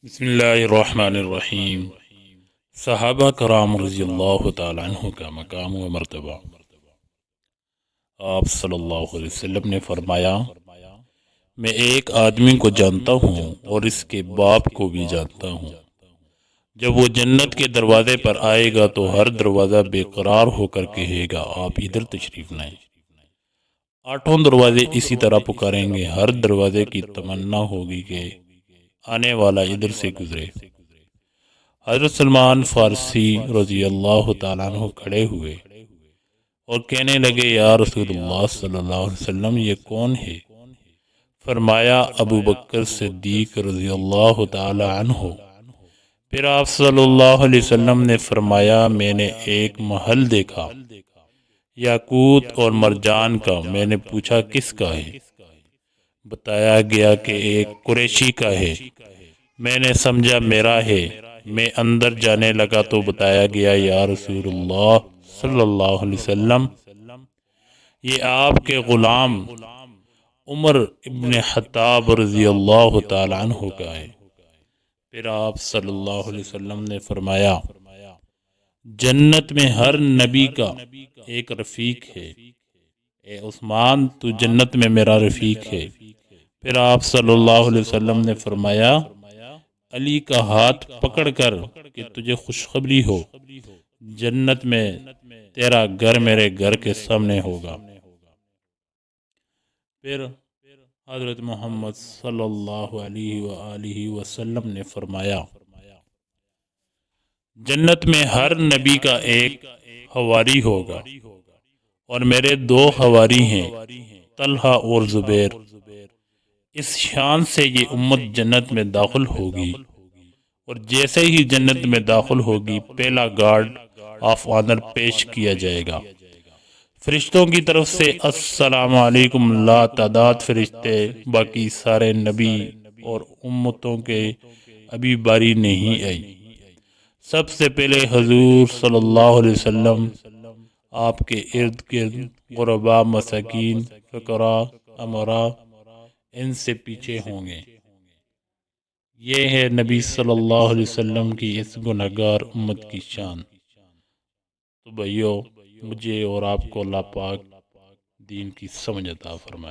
بسم اللہ الرحمن الرحیم۔ صحابہ کرام رضی اللہ تعالیٰ عنہ کا مقام و مرتبہ۔ آپ صلی اللہ علیہ وسلم نے فرمایا، میں ایک آدمی کو جانتا ہوں اور اس کے باپ کو بھی جانتا ہوں۔ جب وہ جنت کے دروازے پر آئے گا تو ہر دروازہ بے قرار ہو کر کہے گا، آپ ادھر تشریف لائیں۔ 8 دروازے اسی طرح پکاریں گے، ہر دروازے کی تمنا ہوگی کہ آنے والا ادھر سے گزرے۔ حضرت سلمان فارسی رضی اللہ تعالیٰ عنہ کھڑے ہوئے اور کہنے لگے، یا رسول اللہ صلی اللہ علیہ وسلم، یہ کون ہے؟ فرمایا، ابو بکر صدیق رضی اللہ تعالیٰ عنہ۔ پھر آپ صلی اللہ علیہ وسلم نے فرمایا، میں نے ایک محل دیکھا یاقوت اور مرجان کا۔ میں نے پوچھا کس کا ہے؟ بتایا گیا کہ ایک قریشی کا ہے۔ میں نے سمجھا میرا ہے۔ میں اندر جانے لگا تو بتایا گیا، یا رسول اللہ صلی اللہ علیہ وسلم، یہ آپ کے غلام عمر ابن خطاب رضی اللہ تعالیٰ عنہ کا ہے۔ پھر آپ صلی اللہ علیہ وسلم نے فرمایا، جنت میں ہر نبی کا ایک رفیق ہے، اے عثمان تو جنت میں میرا رفیق ہے۔ پھر آپ صلی اللہ علیہ وسلم نے فرمایا، علی کا ہاتھ پکڑ کر کہ تجھے خوشخبری ہو، جنت میں تیرا گھر میرے گھر کے سامنے ہوگا۔ پھر حضرت محمد صلی اللہ علیہ وآلہ وسلم نے فرمایا، جنت میں ہر نبی کا ایک حواری ہوگا اور میرے 2 حواری ہیں، طلحہ اور زبیر۔ اس شان سے یہ امت جنت میں داخل ہوگی، اور جیسے ہی جنت میں داخل ہوگی پہلا گارڈ آف آنر پیش کیا جائے گا۔ فرشتوں کی طرف سے السلام علیکم، لا تعداد فرشتے، باقی سارے نبی اور امتوں کے ابھی باری نہیں آئی۔ سب سے پہلے حضور صلی اللہ علیہ وسلم، آپ کے ارد گرد غرباء، مساکین، فقراء، امراء، ان سے پیچھے ہوں گے۔ یہ ہے نبی صلی اللہ علیہ وسلم کی اس گنہگار امت کی شان۔ تو بھائیو، مجھے اور آپ کو اللہ پاک دین کی سمجھ عطا فرمائے۔